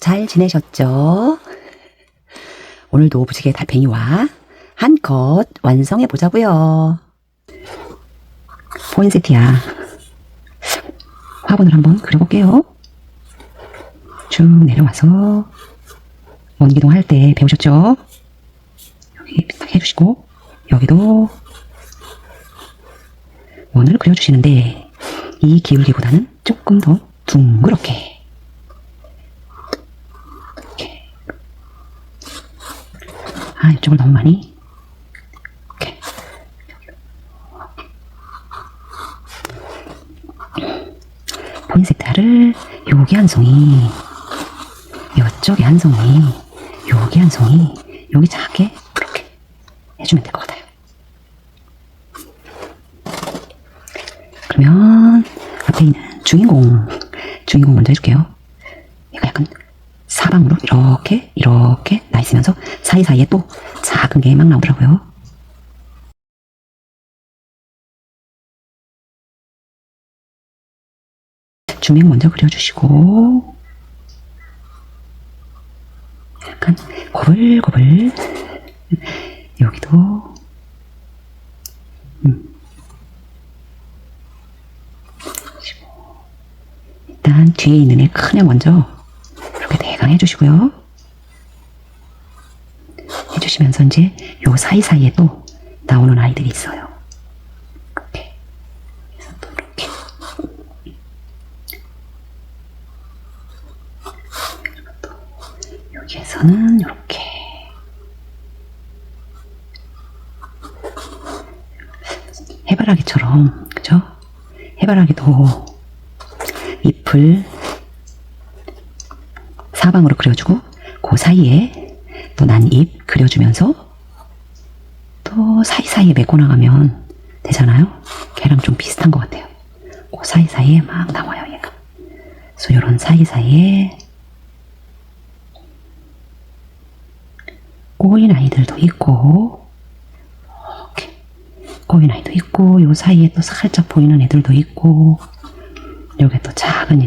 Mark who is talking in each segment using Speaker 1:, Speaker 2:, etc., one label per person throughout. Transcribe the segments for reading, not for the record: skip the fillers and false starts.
Speaker 1: 잘 지내셨죠? 오늘도 부지개 달팽이와 한 컷 완성해 보자고요. 포인세티야. 화분을 한번 그려볼게요. 쭉 내려와서 원기둥 할 때 배우셨죠? 여기 딱 해주시고 여기도 원을 그려주시는데 이 기울기보다는 조금 더 둥그렇게 이렇게. 아, 이쪽을 너무 많이 이렇게. 포인세타를 여기 한 송이, 이쪽에 한 송이, 여기 한 송이, 여기 작게 이렇게 해주면 될 것 같아요. 그러면 앞에 있는 주인공 먼저 해줄게요. 얘가 약간 사방으로 이렇게 나 있으면서 사이사이에 또 작은 게 막 나오더라고요. 주맥 먼저 그려주시고 약간 고불고불 여기도 일단 뒤에 있는 애 큰 애 먼저 이렇게 대강 해주시고요. 해주시면서 이제 요 사이사이에 또 나오는 아이들이 있어요. 이렇게. 그래서 또 이렇게. 그리고 또 여기에서는 이렇게. 해바라기처럼, 그죠? 해바라기도 잎을 사방으로 그려주고 그 사이에 또 난 잎 그려주면서 또 사이사이에 메고 나가면 되잖아요. 걔랑 좀 비슷한 것 같아요. 그 사이사이에 막 나와요, 얘가. 그래서 이런 사이사이에 꼬인 아이들도 있고 이렇게 꼬인 아이도 있고 요 사이에 또 살짝 보이는 애들도 있고 여기 또 작은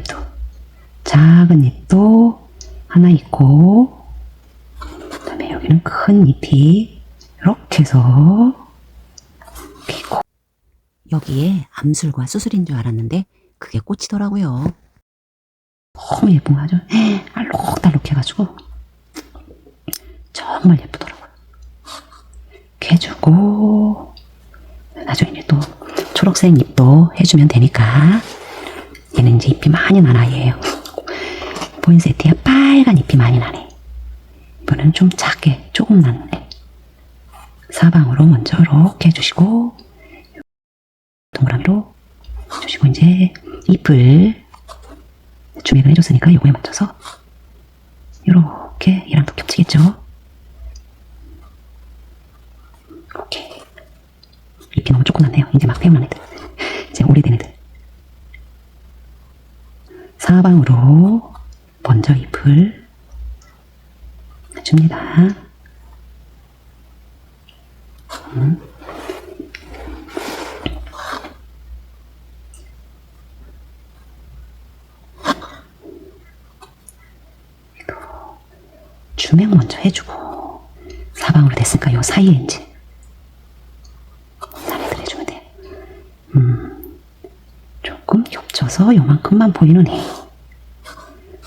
Speaker 1: 잎도 하나 있고 그 다음에 여기는 큰 잎이 이렇게 해서 이렇게 있고 여기에 암술과 수술인 줄 알았는데 그게 꽃이더라고요. 너무 예쁜 거 아주 알록달록 해가지고 정말 예쁘더라고요. 이렇게 해주고 나중에 또 초록색 잎도 해주면 되니까 얘는 이제 잎이 많이 난 아이예요. 포인세티아 빨간 잎이 많이 나네. 이번엔 좀 작게 조금 났네. 사방으로 먼저 이렇게 해주시고 동그라미로 해주시고 이제 잎을 주맥을 해줬으니까 요거에 맞춰서 이렇게 얘랑 또 겹치겠죠. 이렇게 너무 조금 났네요. 이제 막 태어난 애들, 이제 오래된 애들 사방으로 먼저 잎을 줍니다. 주맥 먼저 해주고 사방으로 됐으니까 요 사이에 이제 딴 애들 해주면 돼요. 조금 겹쳐서 요만큼만 보이는 애.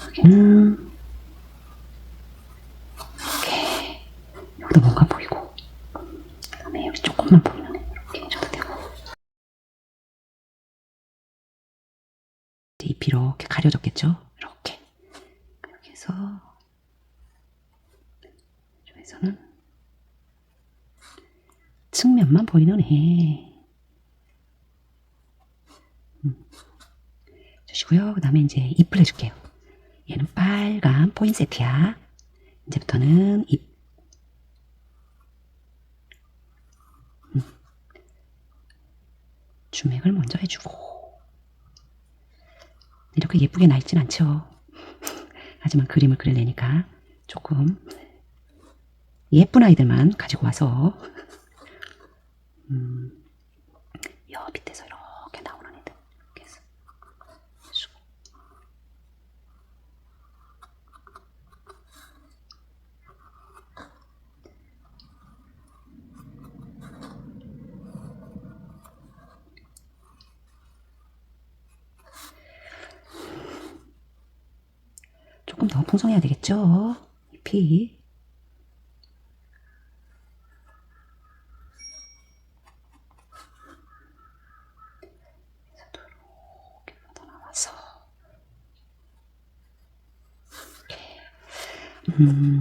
Speaker 1: 여기는 이렇게 여기도 뭔가 보이고 그 다음에 여기 조금만 보이는 애 이렇게 해줘도 되고 잎이 이렇게 가려졌겠죠? 이렇게 해서 이쪽에서는 측면만 보이는 애 주시고요. 그 다음에 이제 잎을 해줄게요. 얘는 빨간 포인세티아. 이제부터는 잎 주맥을 먼저 해주고 이렇게 예쁘게 나 있진 않죠. 하지만 그림을 그리려니까 조금 예쁜 아이들만 가지고 와서 여 밑에서 이렇게 나오는 애들 이렇게 해서 해주고 조금 더 풍성해야 되겠죠? 잎이. 이렇게 더 나와서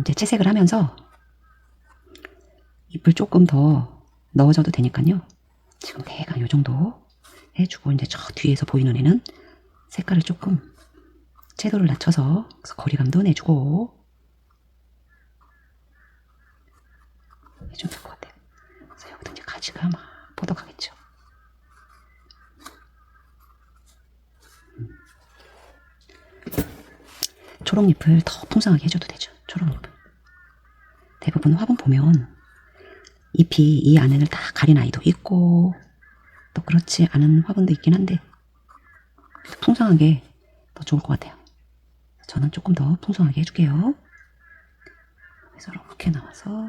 Speaker 1: 이제 채색을 하면서 잎을 조금 더 넣어줘도 되니까요. 지금 대강 요 정도 해주고, 이제 저 뒤에서 보이는 애는 색깔을 조금 채도를 낮춰서 거리감도 내주고 해주면 될 것 같아요. 그래서 여기도 이제 가지가 막 뻗어가겠죠. 초록잎을 더 풍성하게 해줘도 되죠. 초록잎을. 대부분 화분 보면 잎이 이 안을 다 가린 아이도 있고 또 그렇지 않은 화분도 있긴 한데 풍성하게 더 좋을 것 같아요. 저는 조금 더 풍성하게 해줄게요. 그래서 이렇게 나와서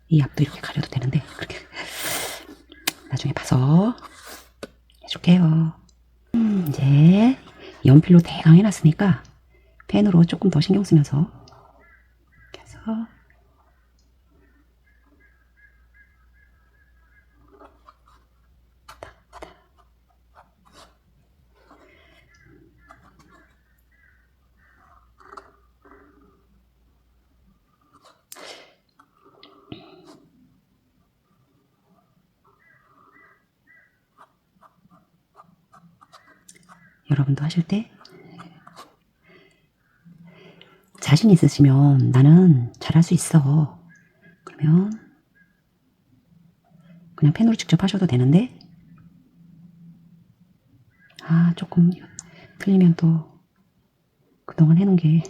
Speaker 1: 이 앞도 이렇게 가려도 되는데 그렇게 나중에 봐서 해줄게요. 이제 연필로 대강 해놨으니까 펜으로 조금 더 신경 쓰면서 이렇게 해서 여러분도 하실 때 자신 있으시면 나는 잘할 수 있어. 그러면 그냥 펜으로 직접 하셔도 되는데 조금 틀리면 또 그동안 해놓은 게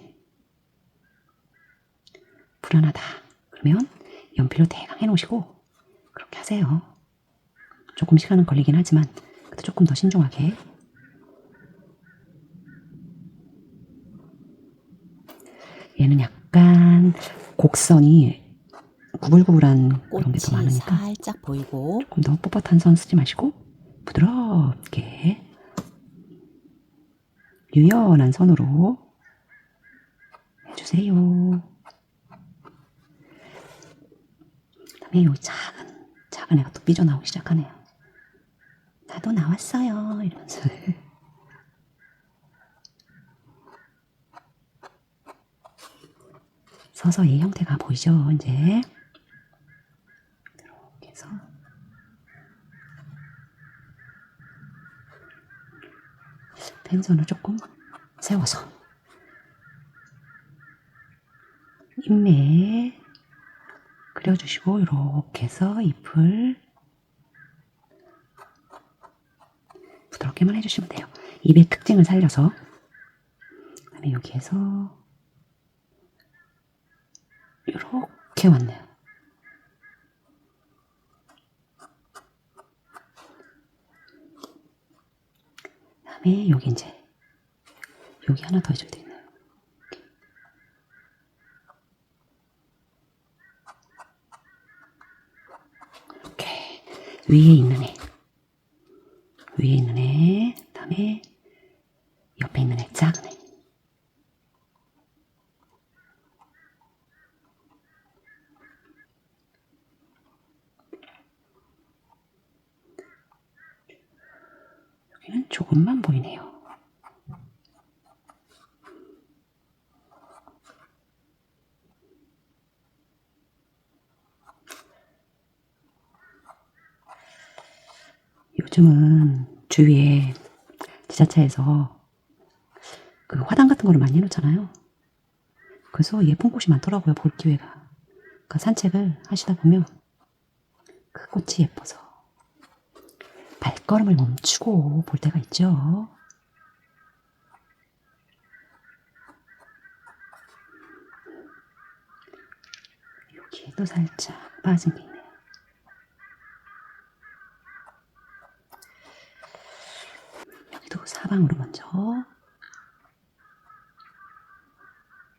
Speaker 1: 불안하다. 그러면 연필로 대강 해놓으시고 그렇게 하세요. 조금 시간은 걸리긴 하지만 그래도 조금 더 신중하게. 얘는 약간 곡선이 구불구불한 그런 게 더
Speaker 2: 꽃이
Speaker 1: 많으니까
Speaker 2: 살짝 보이고
Speaker 1: 조금 너무 뻣뻣한 선 쓰지 마시고 부드럽게 유연한 선으로 해주세요. 그다음에 요 작은 애가 또 삐져나오기 시작하네요. 나도 나왔어요 이러면서. 서서히 형태가 보이죠. 이제 이렇게 해서 펜선을 조금 세워서 잎매에 그려주시고 이렇게 해서 잎을 부드럽게만 해주시면 돼요. 잎의 특징을 살려서. 그다음에 여기에서 이렇게 왔네요. 그다음에 여기 이제 여기 하나 더 해줄 때 있네요. 이렇게 위에 있는 애, 위에 있는 애, 그다음에 옆에 있는 애, 작은 애. 여기는 조금만 보이네요. 요즘은 주위에 지자체에서 그 화단 같은 거를 많이 해놓잖아요. 그래서 예쁜 꽃이 많더라고요. 볼 기회가. 그러니까 산책을 하시다 보면 그 꽃이 예뻐서 발걸음을 멈추고 볼 때가 있죠. 여기에도 살짝 빠진 게 있네요. 여기도 사방으로 먼저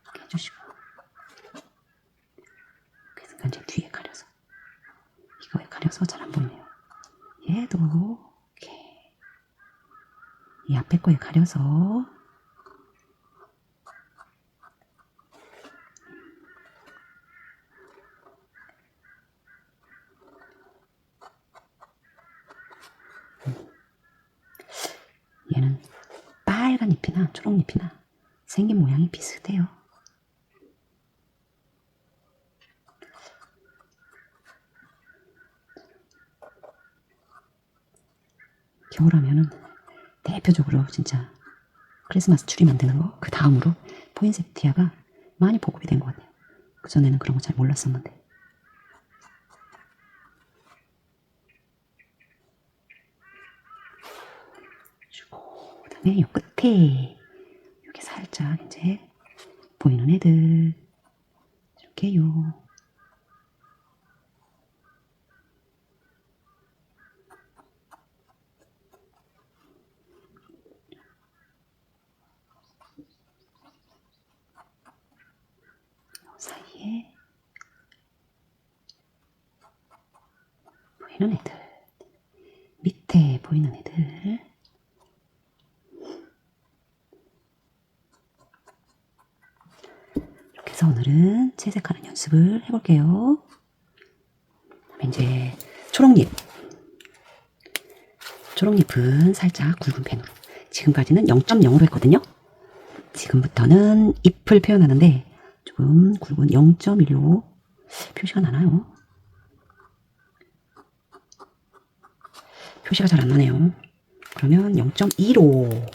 Speaker 1: 이렇게 해주시고, 그래서 이제 뒤에 가려서, 이거에 가려서 잘 안 보이네요. 얘도 이렇게 이 앞에 거에 가려서 얘는 빨간 잎이나 초록잎이나 생긴 모양이 비슷해요. 겨울하면은 대표적으로 진짜 크리스마스 트리 만드는 거, 그 다음으로 포인세티아가 많이 보급이 된 것 같아요. 그전에는 그런 거 잘 몰랐었는데. 주고, 그 다음에 이 끝에 이렇게 살짝 이제 보이는 애들 이렇게요. 사이에 보이는 애들, 밑에 보이는 애들, 이렇게 해서 오늘은 채색하는 연습을 해볼게요. 그다음에 이제 초록잎은 살짝 굵은 펜으로, 지금까지는 0.0으로 했거든요. 지금부터는 잎을 표현하는데 조금 굵은 0.1로 표시가 나나요? 표시가 잘 안 나네요. 그러면 0.2로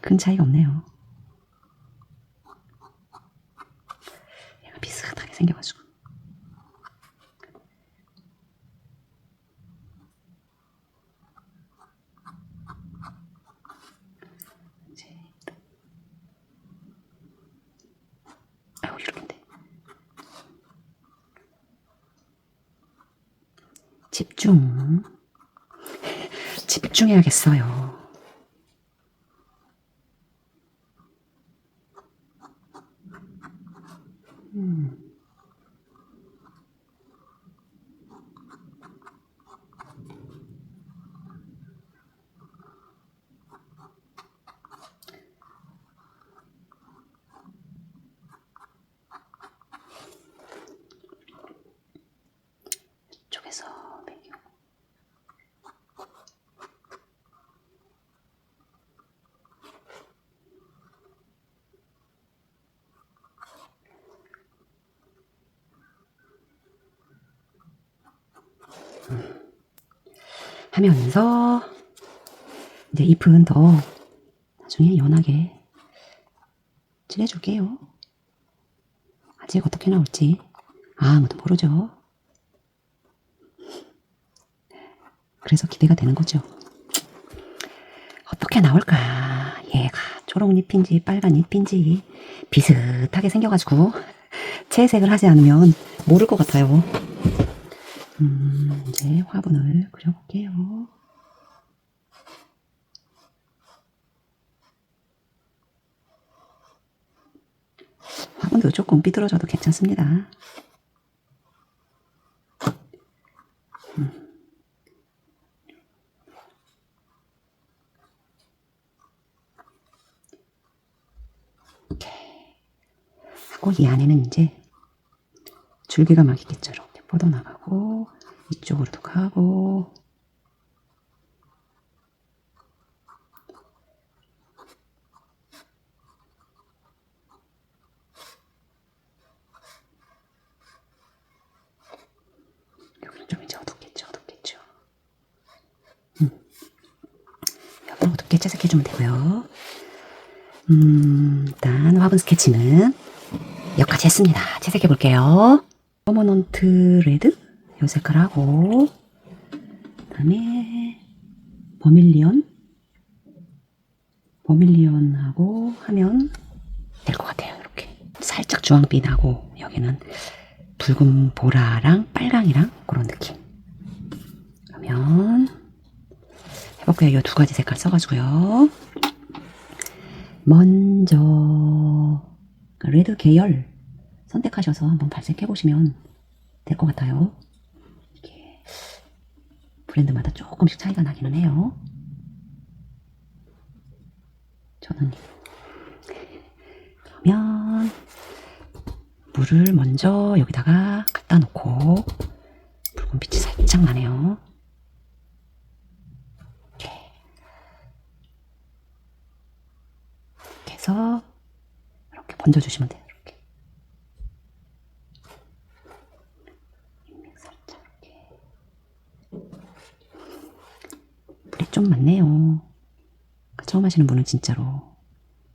Speaker 1: 큰 차이가 없네요. 얘가 비슷하게 생겨가지고 이제 아이고 이렇게인데 집중해야겠어요. 이쪽에서 매겨. 하면서 이제 잎은 더 나중에 연하게 칠해줄게요. 아직 어떻게 나올지 아무도 모르죠. 그래서 기대가 되는 거죠. 어떻게 나올까? 얘가 초록잎인지 빨간잎인지 비슷하게 생겨가지고 채색을 하지 않으면 모를 것 같아요. 이제 화분을 그려볼게요. 화분도 조금 삐뚤어져도 괜찮습니다. 이렇게 하고 이 안에는 이제 줄기가 막 있겠죠. 이렇게 뻗어나가고 이쪽으로도 가고 여기는 좀 이제 어둡겠죠. 여기는 어둡게 채색해주면 되고요. 일단 화분 스케치는 여기까지 했습니다. 채색해 볼게요. 퍼머넌트 레드 요 색깔하고 그다음에 버밀리언하고 하면 될 것 같아요. 이렇게 살짝 주황빛 나고 여기는 붉은 보라랑 빨강이랑 그런 느낌. 그러면 해볼게요. 이 두 가지 색깔 써가지고요. 먼저 레드 계열 선택하셔서 한번 발색해 보시면 될 것 같아요. 이렇게 브랜드마다 조금씩 차이가 나기는 해요. 저는 그러면 물을 먼저 여기다가 갖다 놓고 붉은 빛이 살짝 나네요. 이렇게 해서 이렇게 번져주시면 돼요. 이렇게 살짝 이렇게. 물이 좀 많네요. 처음 하시는 분은 진짜로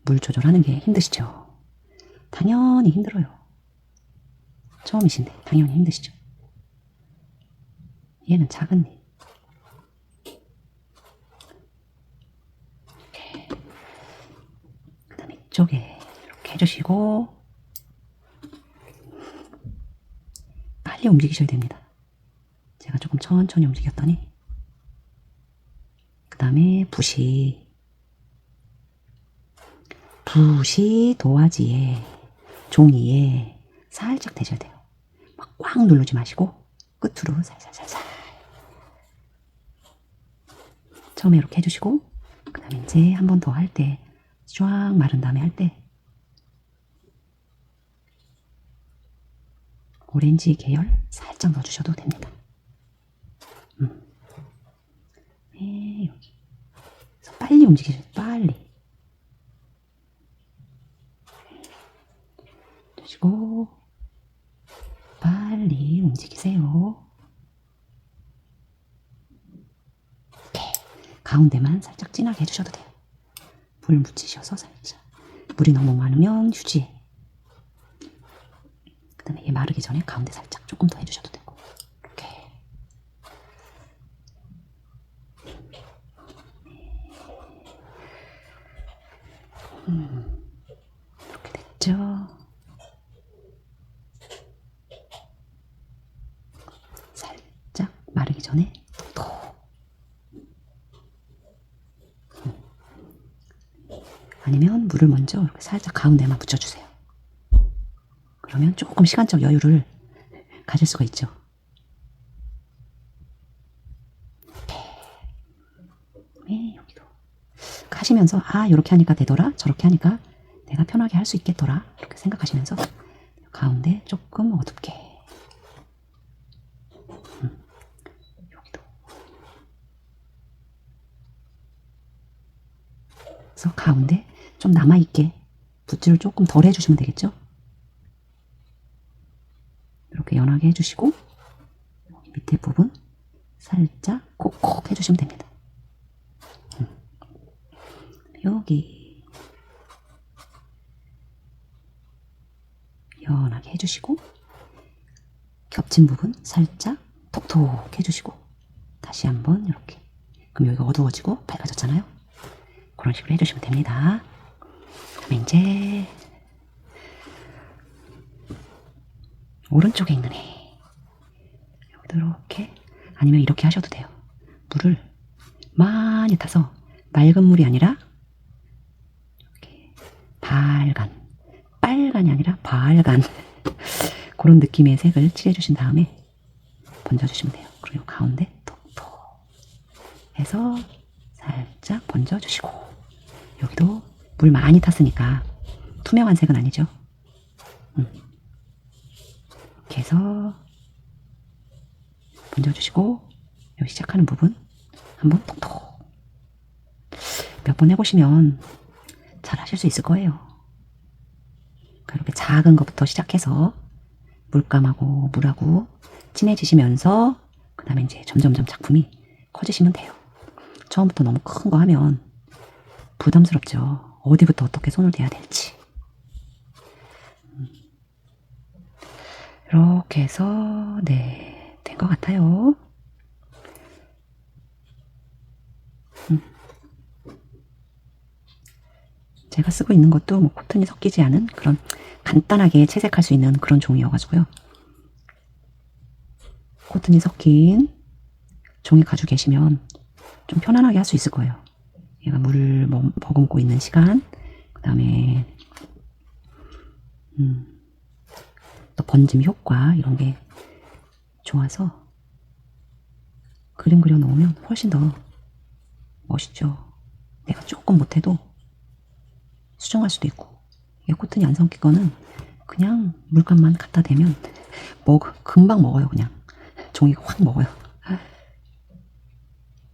Speaker 1: 물 조절하는 게 힘드시죠? 당연히 힘들어요. 처음이신데 당연히 힘드시죠? 얘는 작은 잎. 이렇게. 그 다음에 이쪽에 이렇게 해주시고 빨리 움직이셔야 됩니다. 제가 조금 천천히 움직였더니 그 다음에 붓이 도화지에 종이에 살짝 대셔야 돼요. 막 꽉 누르지 마시고 끝으로 살살살살. 처음에 이렇게 해주시고 그 다음에 이제 한 번 더 할 때 쫙 마른 다음에 할 때 오렌지 계열 살짝 넣어주셔도 됩니다. 네, 여기. 그래서 빨리 움직이셔요. 빨리. 주시고 빨리 움직이세요. 이렇게 가운데만 살짝 진하게 해주셔도 돼요. 물 묻히셔서 살짝. 물이 너무 많으면 휴지. 그 다음에 얘 마르기 전에 가운데 살짝 조금 더 해주셔도 되고. 이렇게. 이렇게 됐죠? 살짝 마르기 전에 톡. 아니면 물을 먼저 이렇게 살짝 가운데만 묻혀주세요. 그러면 조금 시간적 여유를 가질 수가 있죠. 네, 여기도. 하시면서 이렇게 하니까 되더라, 저렇게 하니까 내가 편하게 할 수 있겠더라 이렇게 생각하시면서 가운데 조금 어둡게 여기도. 그래서 가운데 좀 남아있게 붓질을 조금 덜 해주시면 되겠죠. 이렇게 연하게 해주시고 여기 밑에 부분 살짝 콕콕 해주시면 됩니다. 여기 연하게 해주시고 겹친 부분 살짝 톡톡 해주시고 다시 한번 이렇게. 그럼 여기가 어두워지고 밝아졌잖아요. 그런 식으로 해주시면 됩니다. 그다음에 이제 오른쪽에 있는 애 여기도 이렇게, 아니면 이렇게 하셔도 돼요. 물을 많이 타서 맑은 물이 아니라 이렇게 빨간이 아니라 발간 그런 느낌의 색을 칠해주신 다음에 번져주시면 돼요. 그리고 가운데 톡톡 해서 살짝 번져주시고 여기도 물 많이 탔으니까 투명한 색은 아니죠. 이렇게 해서 번져주시고 여기 시작하는 부분 한번 톡톡 몇 번 해보시면 잘 하실 수 있을 거예요. 이렇게 작은 것부터 시작해서 물감하고 물하고 친해지시면서 그 다음에 이제 점점점 작품이 커지시면 돼요. 처음부터 너무 큰 거 하면 부담스럽죠. 어디부터 어떻게 손을 대야 될지. 이렇게 해서 네, 된 것 같아요. 제가 쓰고 있는 것도 뭐 코튼이 섞이지 않은 그런 간단하게 채색할 수 있는 그런 종이여가지고요. 코튼이 섞인 종이 가지고 계시면 좀 편안하게 할 수 있을 거예요. 얘가 물을 머금고 있는 시간, 그 다음에 또 번짐 효과 이런 게 좋아서 그림 그려 놓으면 훨씬 더 멋있죠. 내가 조금 못해도 수정할 수도 있고, 이게 코튼이 안 섞일 거는 그냥 물감만 갖다 대면 금방 먹어요. 그냥 종이가 확 먹어요.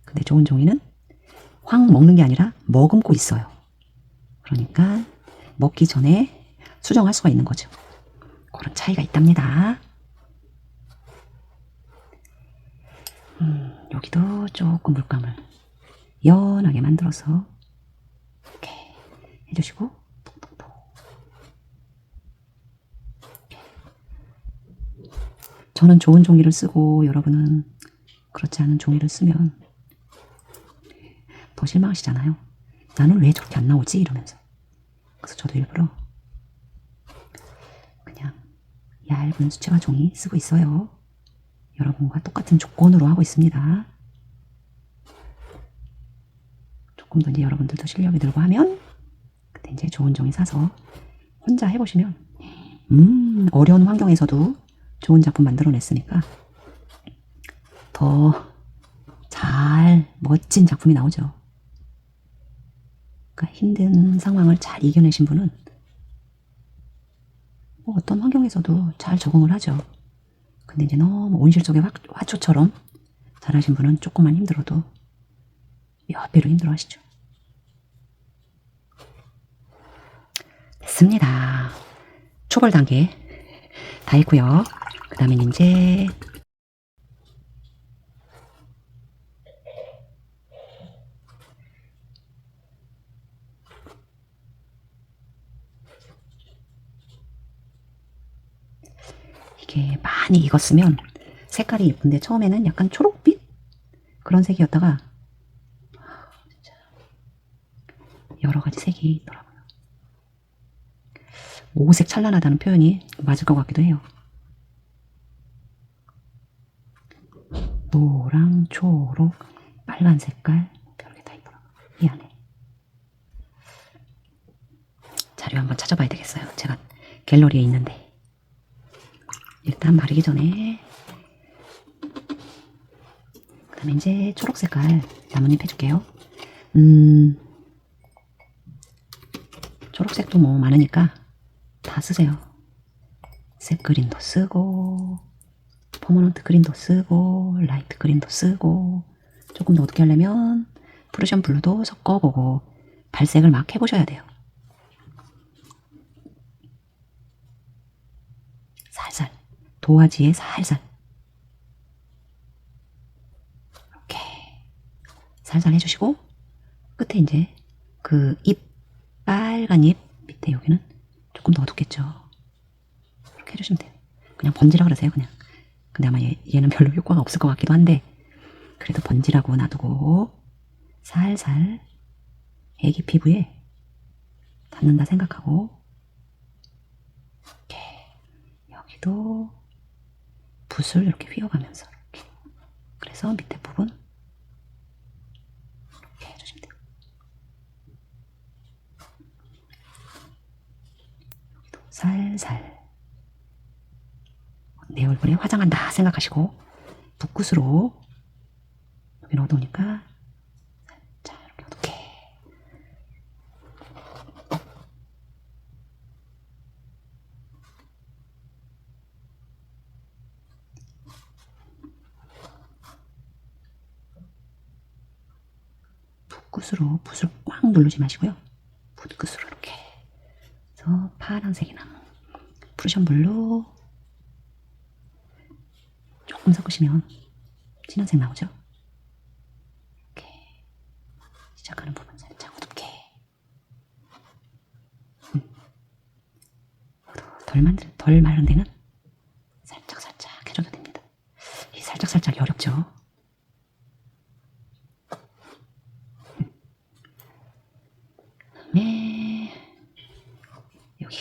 Speaker 1: 근데 좋은 종이는 확 먹는 게 아니라 머금고 있어요. 그러니까 먹기 전에 수정할 수가 있는 거죠. 그런 차이가 있답니다. 여기도 조금 물감을 연하게 만들어서 이렇게 해주시고, 톡톡톡. 저는 좋은 종이를 쓰고 여러분은 그렇지 않은 종이를 쓰면 더 실망하시잖아요. 나는 왜 저렇게 안 나오지? 이러면서. 그래서 저도 일부러 그냥 얇은 수채화 종이 쓰고 있어요. 여러분과 똑같은 조건으로 하고 있습니다. 조금 더 이제 여러분들도 실력이 늘고 하면 그때 이제 좋은 종이 사서 혼자 해보시면 어려운 환경에서도 좋은 작품 만들어냈으니까 더 잘 멋진 작품이 나오죠. 그러니까 힘든 상황을 잘 이겨내신 분은 뭐 어떤 환경에서도 잘 적응을 하죠. 근데 이제 너무 온실 속의 화초처럼 잘하신 분은 조금만 힘들어도 몇 배로 힘들어 하시죠. 됐습니다. 초벌 단계 다 했고요. 그 다음에 이제 이게 많이 익었으면 색깔이 예쁜데 처음에는 약간 초록빛 그런 색이었다가 여러 가지 색이 있더라고요. 오색 찬란하다는 표현이 맞을 것 같기도 해요. 노랑, 초록, 빨간 색깔 별게 다 있더라고요. 이 안에. 자료 한번 찾아봐야 되겠어요. 제가 갤러리에 있는데. 일단 마르기 전에 그 다음에 이제 초록 색깔 나뭇잎 해줄게요. 초록색도 뭐 많으니까 다 쓰세요. 색 그린도 쓰고 퍼머넌트 그린도 쓰고 라이트 그린도 쓰고 조금 더 어둡게 하려면 프루션 블루도 섞어보고 발색을 막 해보셔야 돼요. 살살 도화지에 살살 이렇게 살살 해주시고 끝에 이제 그 잎 빨간 잎 밑에 여기는 조금 더 어둡겠죠. 이렇게 해주시면 돼요. 그냥 번지라 그러세요. 그냥. 근데 아마 얘는 별로 효과가 없을 것 같기도 한데 그래도 번지라고 놔두고 살살 애기 피부에 닿는다 생각하고 이렇게 여기도 붓을 이렇게 휘어가면서 이렇게 그래서 밑에 부분 이렇게 해주시면 돼요. 여기도 살살 내 얼굴에 화장한다 생각하시고 붓굿으로 여기는 어두우니까 자 이렇게 어둡게 붓굿으로 붓을 꽉 누르지 마시고요. 붓굿으로 이렇게 그래서 파란색이나 프루션 블루 조금 섞으시면 진한색 나오죠. 이렇게 시작하는 부분 살짝 어둡게 덜 마른 데는 살짝 해줘도 됩니다. 이 살짝이 어렵죠. 그다음에 여기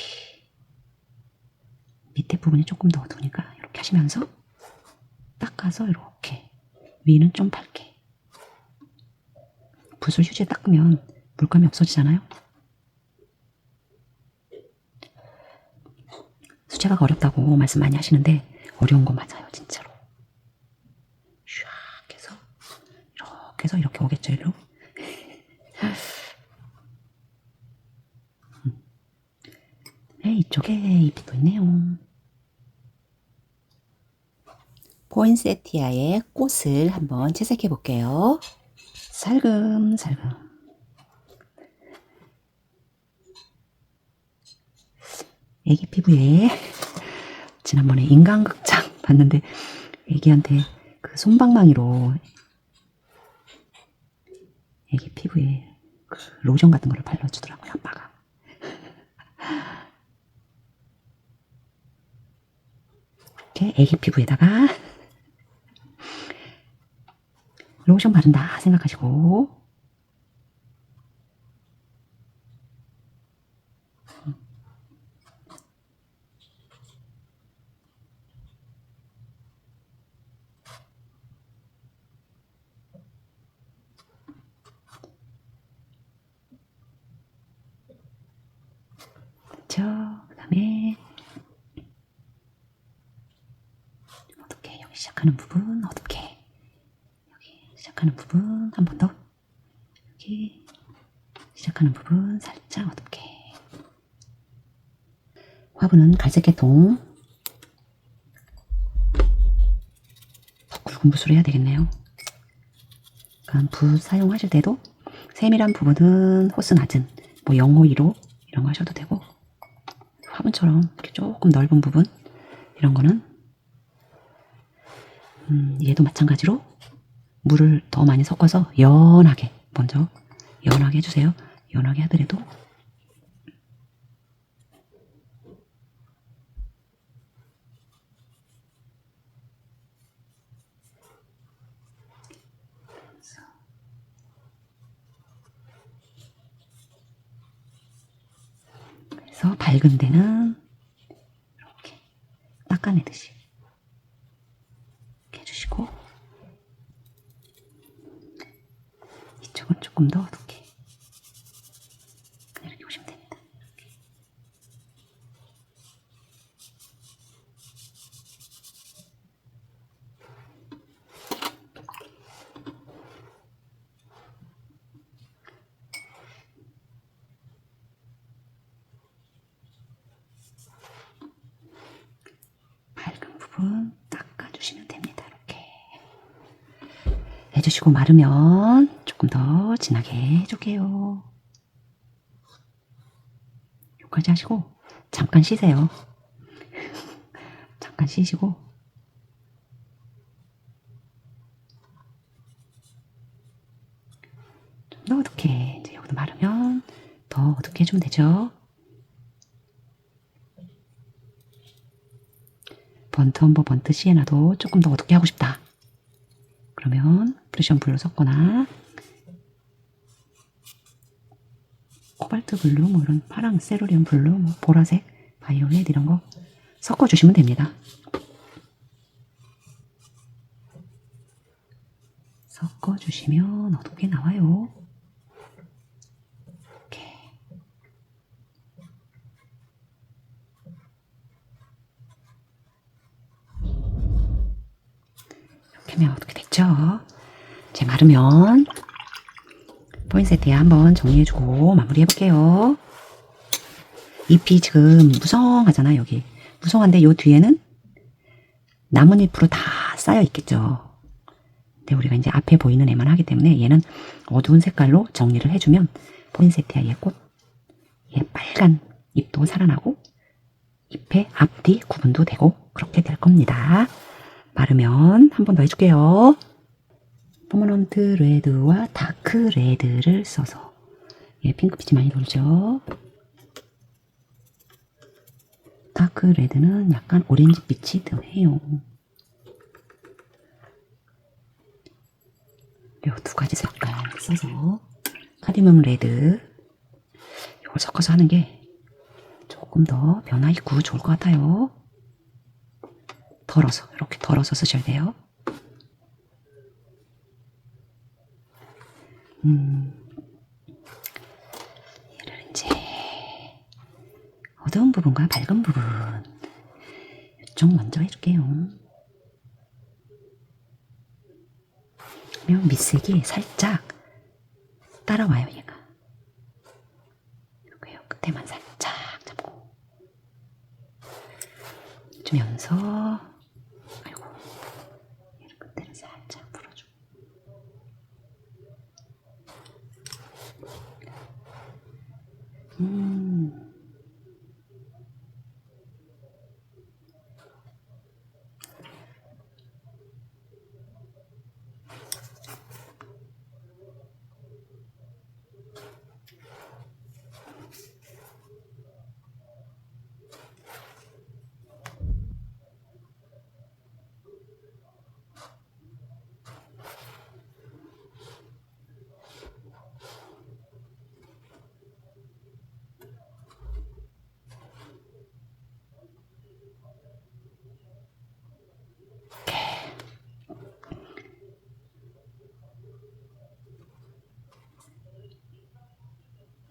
Speaker 1: 밑에 부분이 조금 더 어두우니까 이렇게 하시면서 닦아서 이렇게 위는 좀 밝게 붓을 휴지에 닦으면 물감이 없어지잖아요. 수채화가 어렵다고 말씀 많이 하시는데 어려운 건 맞아요. 진짜로 샥 해서 이렇게 해서 이렇게 오겠죠, 일로. 네, 이쪽에 잎이 또 있네요. 포인세티아의 꽃을 한번 채색해 볼게요. 살금살금. 애기 피부에 지난번에 인간극장 봤는데 애기한테 그 솜방망이로 애기 피부에 그 로션 같은 거를 발라주더라고요, 아빠가. 이렇게 애기 피부에다가 로션 바른다 생각하시고 그쵸? 그 다음에 어둡게 여기 시작하는 부분 어둡게 여기 시작하는 부분 한 번 더 여기 시작하는 부분 살짝 어둡게 화분은 갈색 계통 더 굵은 붓으로 해야 되겠네요. 그러니까 붓 사용하실 때도 세밀한 부분은 호스 낮은 뭐 0호, 1호 이런 거 하셔도 되고 화분처럼 이렇게 조금 넓은 부분 이런 거는 얘도 마찬가지로 물을 더 많이 섞어서 연하게 먼저 연하게 해주세요. 연하게 하더라도 그래서 밝은 데는 이렇게 닦아내듯이 이렇게 해주시고 이쪽은 조금 더 어둡게 그냥 이렇게 오시면 됩니다. 이렇게. 밝은 부분 닦아주시면 됩니다. 이렇게 해주시고 마르면 조금 더 진하게 해줄게요. 여기까지 하시고 잠깐 쉬세요. 잠깐 쉬시고 좀 더 어둡게 이제 여기도 마르면 더 어둡게 해주면 되죠. 번트 험버 번트 시에나도 조금 더 어둡게 하고 싶다. 그러면 프레션 블루 섞거나 코발트 블루 뭐 이런 파랑 세로리움 블루 뭐 보라색 바이올렛 이런 거 섞어주시면 됩니다. 섞어주시면 어둡게 나와요. 이렇게. 이렇게 하면 어떻게 됐죠? 이제 마르면 포인세트에 한번 정리해주고 마무리해볼게요. 잎이 지금 무성하잖아. 여기 무성한데 요 뒤에는 나뭇잎으로 다 쌓여 있겠죠. 근데 우리가 이제 앞에 보이는 애만 하기 때문에 얘는 어두운 색깔로 정리를 해주면 포인세티아의 꽃, 얘 빨간 잎도 살아나고 잎의 앞뒤 구분도 되고 그렇게 될 겁니다. 마르면 한 번 더 해줄게요. 퍼머넌트 레드와 다크 레드를 써서 얘 핑크빛이 많이 돌죠. 다크 레드는 약간 오렌지빛이 듬해요. 이 두 가지 색깔 써서 카디뮴 레드 이걸 섞어서 하는 게 조금 더 변화 있고 좋을 것 같아요. 덜어서 이렇게 덜어서 쓰셔야 돼요. 얘를 이제 어두운 부분과 밝은 부분 이쪽 먼저 해줄게요. 그러면 밑색이 살짝 따라와요, 얘가. 이렇게요. 끝에만 살짝 잡고 주면서, 아이고, 얘를 끝에를 살짝 풀어주고.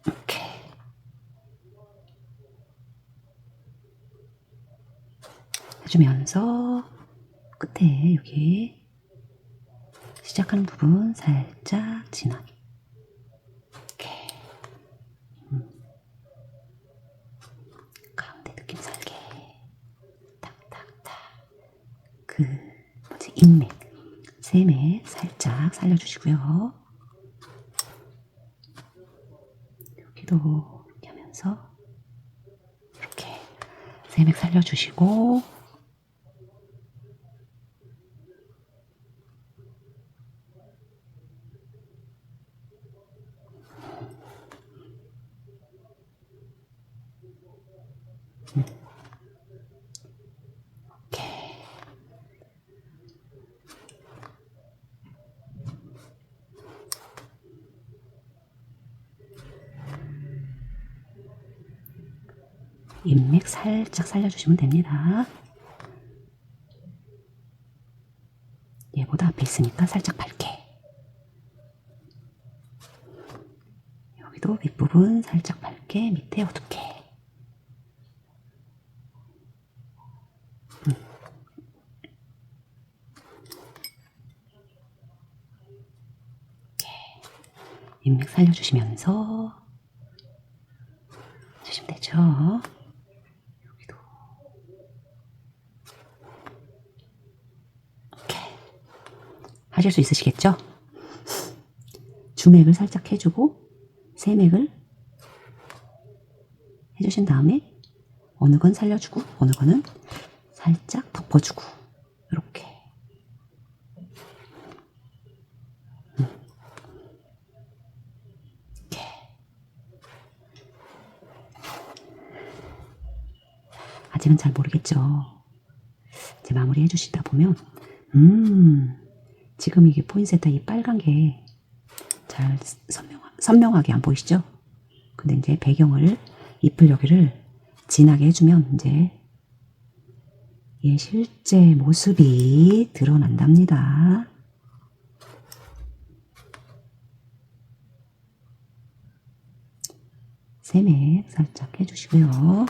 Speaker 1: 이렇게 해주면서 끝에 여기 시작하는 부분 살짝 진하게 이렇게 가운데 느낌 살게 탁탁탁 그 뭐지 인맥 셈에 살짝 살려주시고요. 여기도 이렇게 하면서 이렇게 셈액 살려주시고 인맥 살짝 살려주시면 됩니다. 얘보다 앞에 있으니까 살짝 밝게. 여기도 윗부분 살짝 밝게, 밑에 어둡게. 인맥 살려주시면서 주시면 되죠. 여기도 이렇게 하실 수 있으시겠죠? 주맥을 살짝 해주고 세맥을 해주신 다음에 어느 건 살려주고 어느 거는 살짝 덮어주고 이렇게 아직은 잘 모르겠죠. 이제 마무리 해주시다 보면 지금 이게 포인세타 이 빨간 게 잘 선명하게 안 보이시죠? 근데 이제 배경을 잎을 여기를 진하게 해주면 이제 얘 실제 모습이 드러난답니다. 세맥 살짝 해주시고요.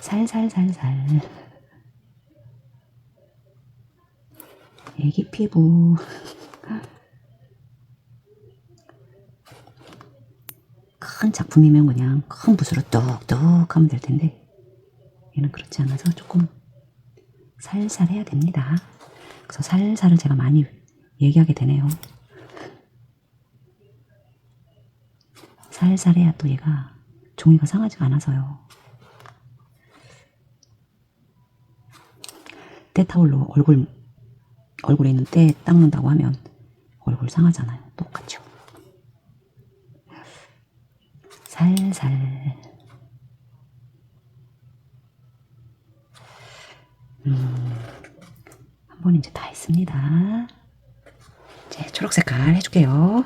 Speaker 1: 살살살살 애기 피부 큰 작품이면 그냥 큰 붓으로 뚝뚝 하면 될 텐데 얘는 그렇지 않아서 조금 살살 해야 됩니다. 그래서 살살을 제가 많이 얘기하게 되네요. 살살 해야 또 얘가 종이가 상하지가 않아서요. 때타올로 얼굴에 있는 때 닦는다고 하면 얼굴 상하잖아요. 똑같죠. 살살 한 번 이제 다 했습니다. 이제 초록 색깔 해줄게요.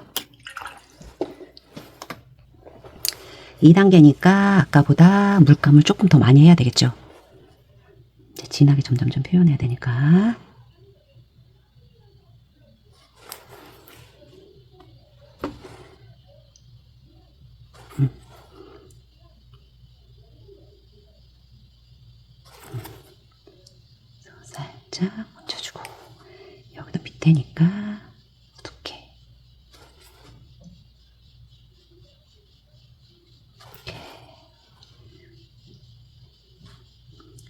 Speaker 1: 2단계니까 아까보다 물감을 조금 더 많이 해야 되겠죠. 이제 진하게 점점점 표현해야 되니까. 살짝 얹혀주고, 여기도 밑에니까 어둡게 이렇게,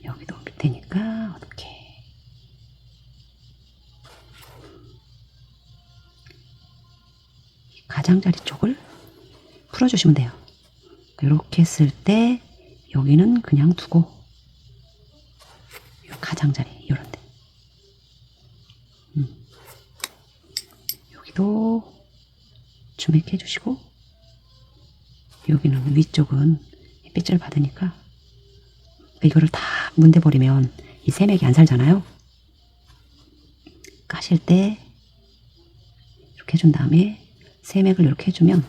Speaker 1: 여기도 밑에니까 어둡게. 가장자리 쪽을 풀어주시면 돼요. 이렇게 했을 때 여기는 그냥 두고, 요 가장자리 요런데 여기도 주맥해 주시고, 여기는 위쪽은 햇빛을 받으니까 이거를 다 문대 버리면 이 세맥이 안 살잖아요. 까실 때 이렇게 해준 다음에 세맥을 이렇게 해주면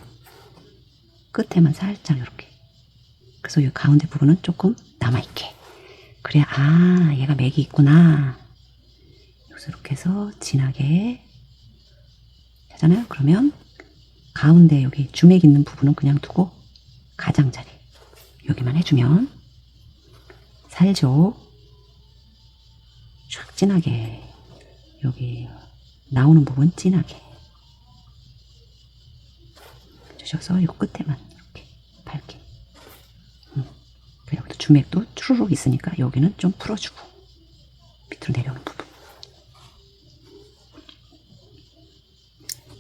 Speaker 1: 끝에만 살짝 이렇게, 그래서 이 가운데 부분은 조금 남아있게, 그래야 아 얘가 맥이 있구나. 여기서 이렇게 해서 진하게 하잖아요. 그러면 가운데 여기 주맥 있는 부분은 그냥 두고 가장자리 여기만 해주면 살죠. 쫙 진하게, 여기 나오는 부분 진하게 주셔서 요 끝에만 이렇게 밝게. 여기도 주맥도 추르륵 있으니까 여기는 좀 풀어주고, 밑으로 내려오는 부분.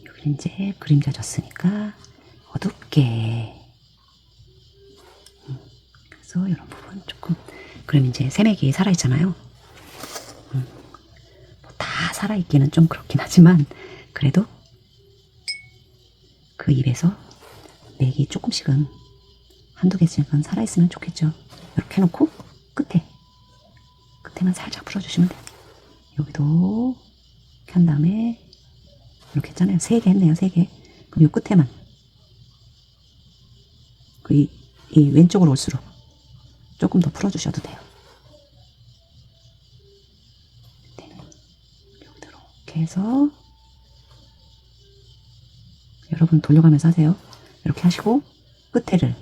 Speaker 1: 여기 이제 그림자 졌으니까 어둡게. 그래서 이런 부분 조금. 그럼 이제 세맥이 살아있잖아요. 다 살아있기는 좀 그렇긴 하지만 그래도 그 입에서 맥이 조금씩은 한두 개씩은 살아있으면 좋겠죠. 이렇게 해놓고 끝에만 살짝 풀어주시면 돼요. 여기도 이렇게 한 다음에 이렇게 했잖아요. 3개 했네요. 3개. 그럼 이 끝에만 이 왼쪽으로 올수록 조금 더 풀어주셔도 돼요. 이때는 여기도 이렇게 해서 여러분 돌려가면서 하세요. 이렇게 하시고 끝에를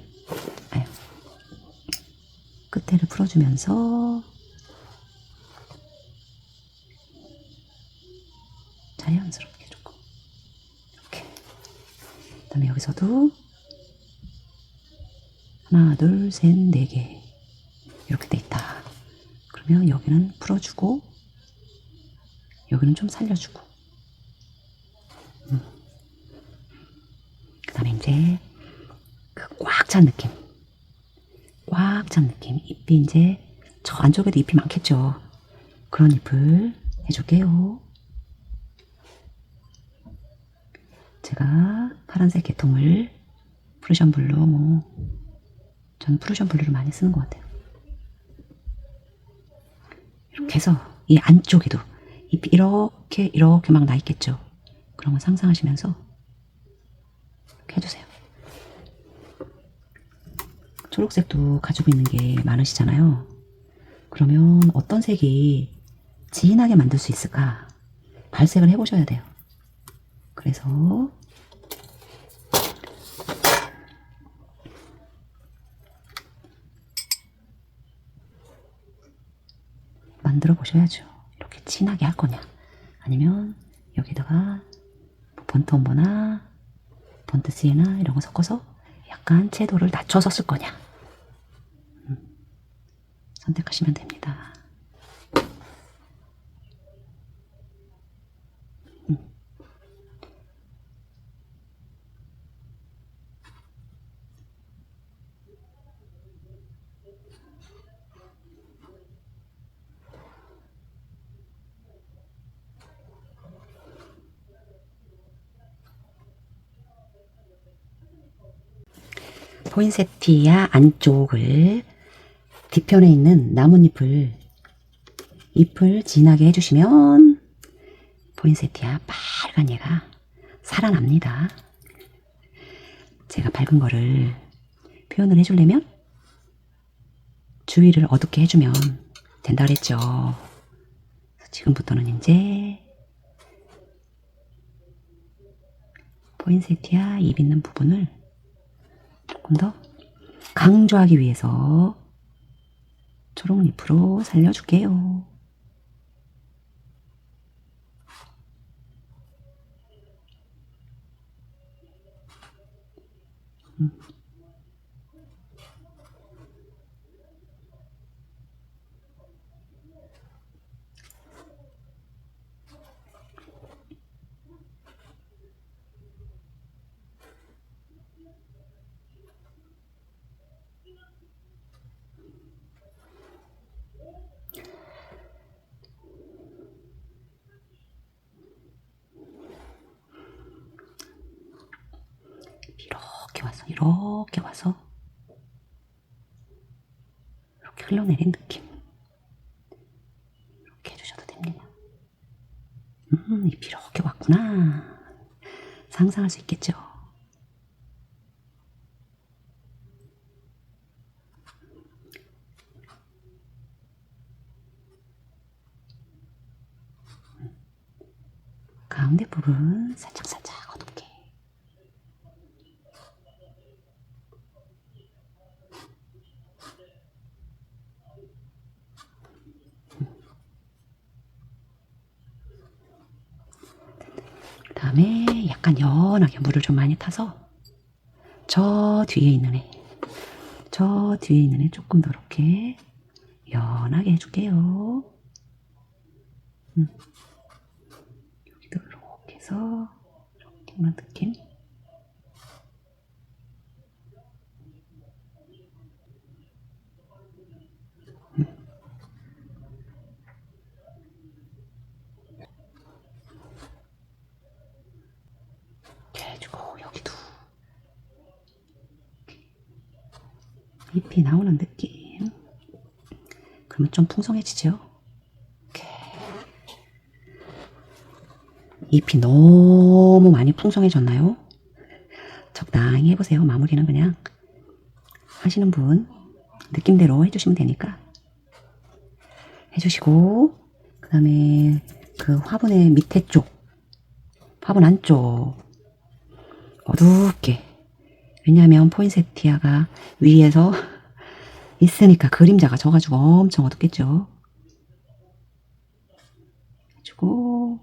Speaker 1: 풀어주면서 자연스럽게 조금 이렇게. 그 다음에 여기서도 하나, 둘, 셋, 4개 이렇게 돼 있다. 그러면 여기는 풀어주고 여기는 좀 살려주고. 그 다음에 이제 그 꽉 찬 느낌, 잎이 이제 저 안쪽에도 잎이 많겠죠. 그런 잎을 해줄게요. 제가 파란색 계통을 프루션 블루, 저는 프루션 블루를 많이 쓰는 것 같아요. 이렇게 해서 이 안쪽에도 잎이 이렇게 막 나 있겠죠. 그런 거 상상하시면서 이렇게 해주세요. 초록색도 가지고 있는 게 많으시잖아요. 그러면 어떤 색이 진하게 만들 수 있을까? 발색을 해보셔야 돼요. 그래서 만들어 보셔야죠. 이렇게 진하게 할 거냐, 아니면 여기다가 번트엄버나 번트 시에나 이런 거 섞어서 약간 채도를 낮춰서 쓸 거냐, 선택하시면 됩니다. 포인세티아 안쪽을 뒤편에 있는 나뭇잎을 진하게 해주시면 포인세티아 빨간 얘가 살아납니다. 제가 밝은 거를 표현을 해주려면 주위를 어둡게 해주면 된다 그랬죠. 지금부터는 이제 포인세티아 잎 있는 부분을 조금 더 강조하기 위해서 초록잎으로 살려줄게요. 이렇게 와서 이렇게 흘러내린 느낌. 이렇게 해주셔도 됩니다. 잎이 이렇게 왔구나. 상상할 수 있겠죠? 가운데 부분 살짝 어둡게. 그 다음에 약간 연하게 물을 좀 많이 타서 저 뒤에 있는 애 조금 더 이렇게 연하게 해줄게요. 여기도 이렇게 해서 이렇게 이런 느낌. 이렇게 해주고 여기도 잎이 나오는 느낌. 그러면 좀 풍성해지죠? 이렇게. 잎이 너무 많이 풍성해졌나요? 적당히 해보세요. 마무리는 그냥 하시는 분 느낌대로 해주시면 되니까 해주시고, 그 다음에 그 화분의 밑에 쪽, 화분 안쪽 어둡게, 왜냐하면 포인세티아가 위에서 있으니까 그림자가 져가지고 엄청 어둡겠죠. 해주고,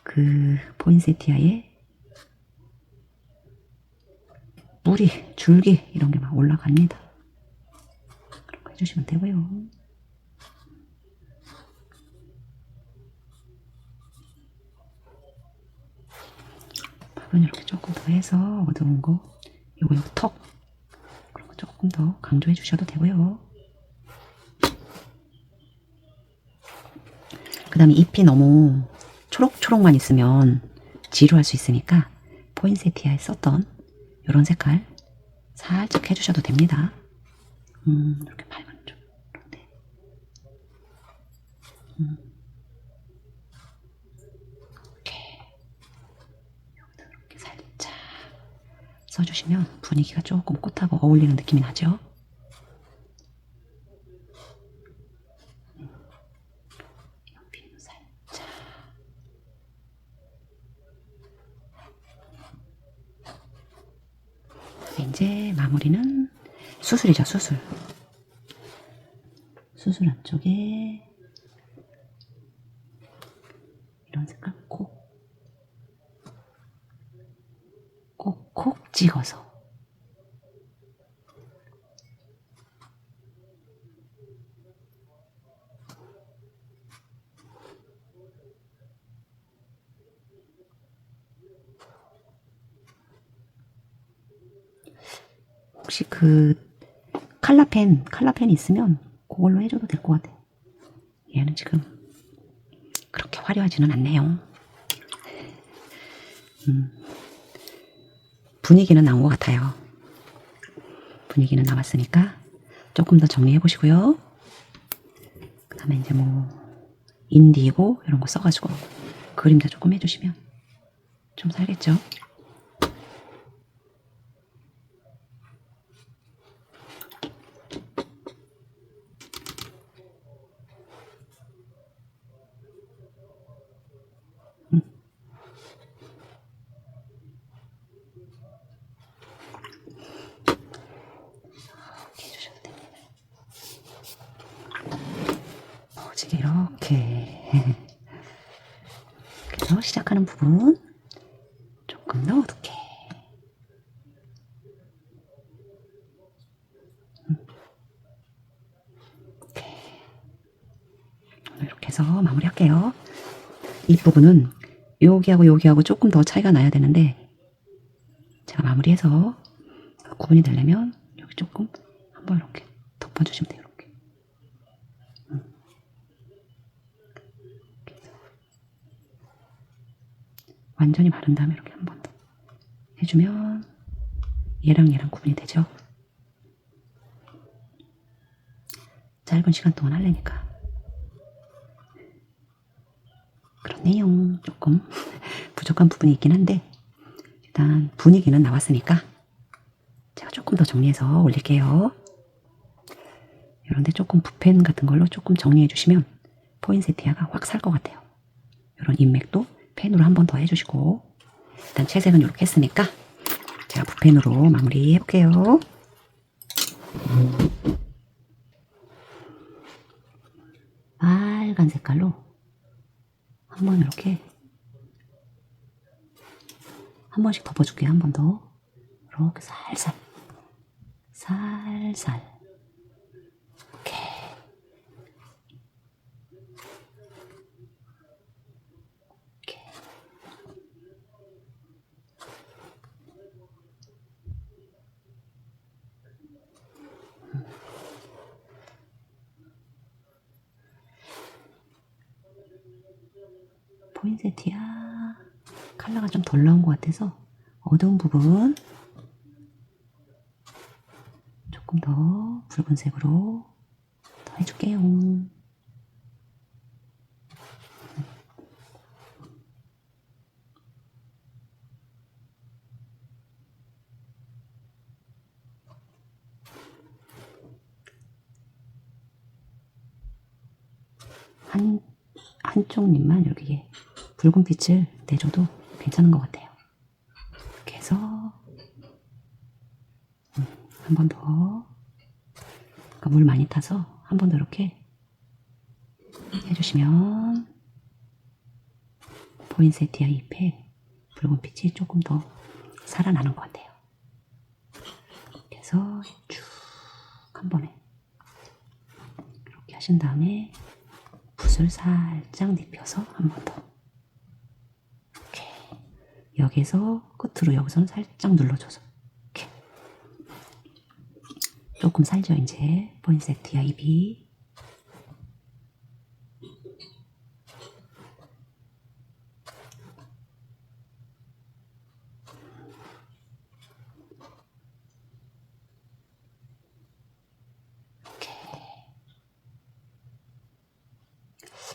Speaker 1: 그 포인세티아에 뿌리, 줄기 이런 게 막 올라갑니다. 그렇게 해주시면 되고요. 밥은 이렇게 조금 더 해서 어두운 거, 요거 턱 그런 거 조금 더 강조해 주셔도 되고요. 그 다음에 잎이 너무 초록초록만 있으면 지루할 수 있으니까 포인세티아에 썼던 이런 색깔 살짝 해주셔도 됩니다. 이렇게 밝은 쪽 이런데. 이렇게 여기도 이렇게 살짝 써주시면 분위기가 조금 꽃하고 어울리는 느낌이 나죠. 옆에도 살짝. 이제 마무리는 수술이죠. 수술 안쪽에 이런 색깔 콕콕 찍어서 혹시 그 칼라펜 있으면 그걸로 해줘도 될 것 같아. 얘는 지금 그렇게 화려하지는 않네요. 분위기는 나온 것 같아요. 분위기는 나왔으니까 조금 더 정리해 보시고요. 그 다음에 이제 뭐 인디고 이런 거 써가지고 그림자 조금 해주시면 좀 살겠죠? 이렇게 그래서 시작하는 부분 조금 더 어둡게 이렇게 해서 마무리할게요. 이 부분은 여기하고 조금 더 차이가 나야 되는데 제가 마무리해서 구분이 되려면 여기 조금 한번 이렇게 덮어주시면 돼요. 이렇게. 완전히 마른 다음에 이렇게 한 번 더 해주면 얘랑 구분이 되죠. 짧은 시간 동안 하려니까. 그렇네요. 조금 부족한 부분이 있긴 한데 일단 분위기는 나왔으니까 제가 조금 더 정리해서 올릴게요. 이런데 조금 붓펜 같은 걸로 조금 정리해 주시면 포인세티아가 확 살 것 같아요. 이런 인맥도 펜으로 한 번 더 해주시고 일단 채색은 이렇게 했으니까 제가 붓펜으로 마무리 해볼게요. 빨간 색깔로 한번 이렇게 한 번씩 덮어줄게요. 한 번 더 이렇게 살살 이렇게 포인세티아 컬러가 좀 덜 나온 것 같아서 어두운 부분 조금 더 붉은색으로 더 해줄게요. 한쪽 잎만 이렇게 붉은 빛을 내줘도 괜찮은 것 같아요. 이렇게 해서 한 번 더 그러니까 물 많이 타서 한 번 더 이렇게 해주시면 포인세티아 잎에 붉은 빛이 조금 더 살아나는 것 같아요. 이렇게 해서 쭉 한 번에 이렇게 하신 다음에 붓을 살짝 눕혀서 한 번 더 이렇게 여기서 끝으로 여기서는 살짝 눌러줘서 이렇게 조금 살죠. 이제 포인세티아 잎이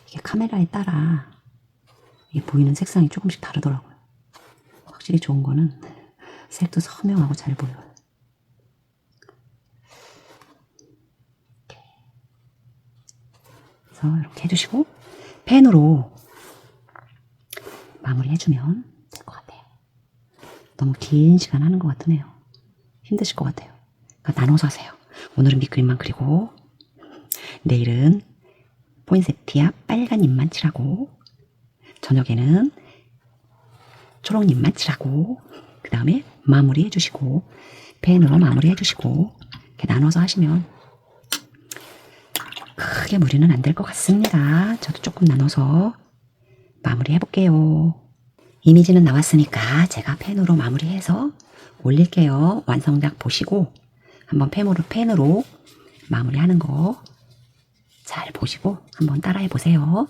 Speaker 1: 이게 카메라에 따라 이게 보이는 색상이 조금씩 다르더라고요. 확실히 좋은 거는 색도 선명하고 잘 보여요. 그래서 이렇게 해주시고 펜으로 마무리 해주면 될 것 같아요. 너무 긴 시간 하는 것 같으네요. 힘드실 것 같아요. 그러니까 나눠서 하세요. 오늘은 밑그림만 그리고 내일은 포인세티아 빨간 잎만 칠하고 저녁에는 초록잎만 칠하고 그 다음에 마무리 해주시고 펜으로 마무리 해주시고 이렇게 나눠서 하시면 크게 무리는 안 될 것 같습니다. 저도 조금 나눠서 마무리 해볼게요. 이미지는 나왔으니까 제가 펜으로 마무리해서 올릴게요. 완성작 보시고 한번 펜으로 마무리하는 거 잘 보시고 한번 따라해 보세요.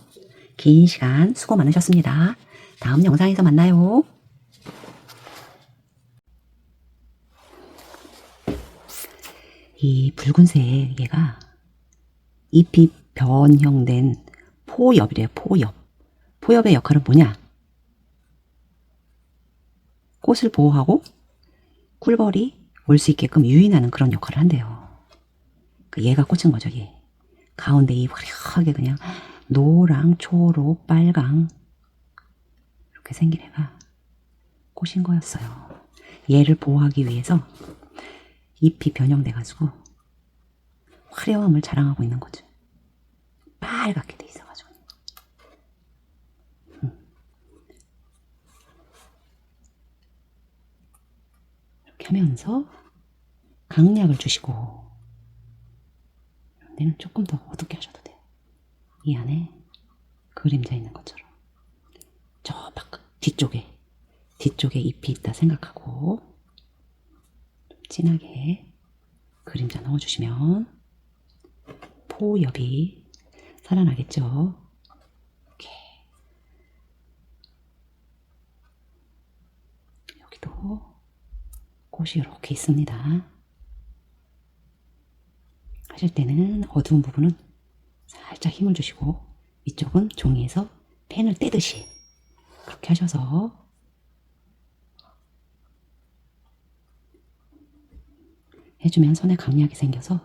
Speaker 1: 긴 시간 수고 많으셨습니다. 다음 영상에서 만나요. 이 붉은색 얘가 잎이 변형된 포엽이래요. 포엽의 역할은 뭐냐? 꽃을 보호하고 꿀벌이 올 수 있게끔 유인하는 그런 역할을 한대요. 얘가 꽂힌 거죠. 얘. 가운데 이 화려하게 그냥 노랑, 초록, 빨강 이렇게 생긴 애가 꽃인 거였어요. 얘를 보호하기 위해서 잎이 변형돼가지고 화려함을 자랑하고 있는 거죠. 빨갛게 돼 있어가지고. 이렇게 하면서 강약을 주시고 이런 데는 조금 더 어둡게 하셔도 돼요. 이 안에 그림자 있는 것처럼 저 뒤쪽에 잎이 있다 생각하고 좀 진하게 그림자 넣어주시면 포엽이 살아나겠죠. 이렇게 여기도 꽃이 이렇게 있습니다. 하실 때는 어두운 부분은 살짝 힘을 주시고 위쪽은 종이에서 펜을 떼듯이 그렇게 하셔서 해주면 손에 강약이 생겨서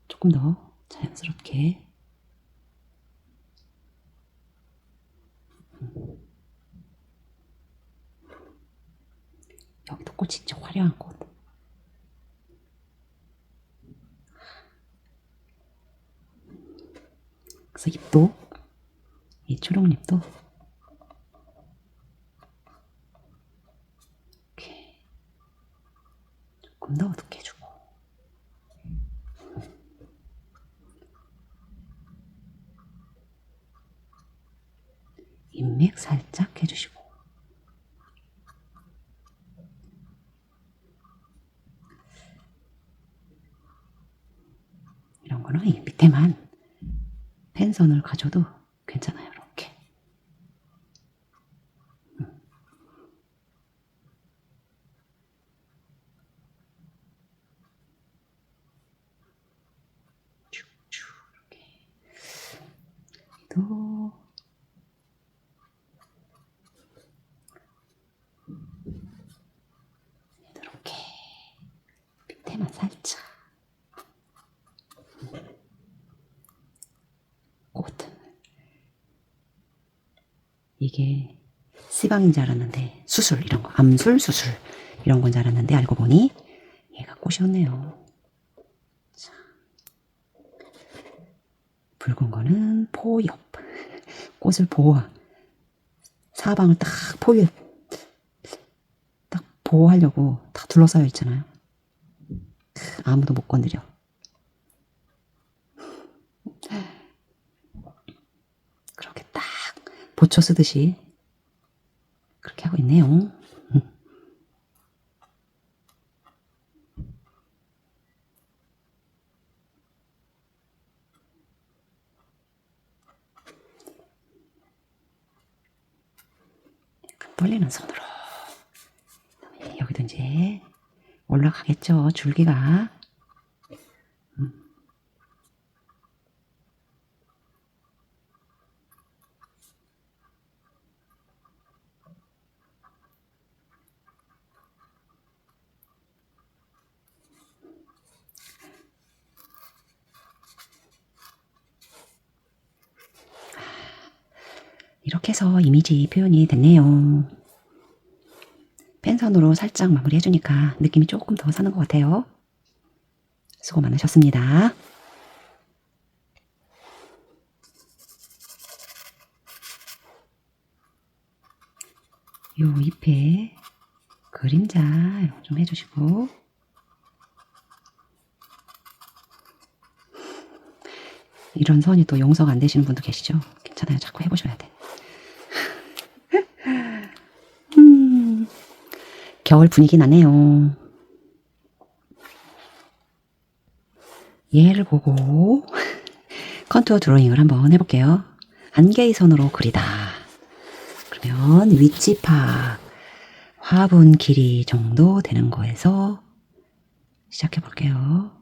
Speaker 1: 조금 더 자연스럽게 여기도 꽃이 진짜 화려한 꽃. 그래서 잎도 이 초록잎도 이렇게 조금 더 어둡게 해주고 인맥 살짝 해주시고 이런 거는 이 밑에만 펜선을 가져도 괜찮아요. 이렇게 쭉쭉 이렇게 또 이렇게 밑에만 살짝 꽃 이게 씨방인 줄 알았는데 수술 이런 거 암술 수술 이런 건 줄 알았는데 알고 보니 얘가 꽃이었네요. 자, 붉은 거는 포엽 꽃을 사방을 딱 포엽 딱 보호하려고 다 둘러싸여 있잖아요. 아무도 못 건드려. 그렇게 딱 보초 쓰듯이 그렇게 하고 있네요. 약간 떨리는 손으로 여기도 이제 올라가겠죠. 줄기가 이렇게 해서 이미지 표현이 됐네요. 펜선으로 살짝 마무리 해주니까 느낌이 조금 더 사는 것 같아요. 수고 많으셨습니다. 요 잎에 그림자 좀 해주시고 이런 선이 또 용서가 안 되시는 분도 계시죠? 괜찮아요. 자꾸 해보셔야 돼. 겨울 분위기 나네요. 얘를 보고 컨투어 드로잉을 한번 해볼게요. 한 개의 선으로 그리다. 그러면 위치 파악, 화분 길이 정도 되는 거에서 시작해 볼게요.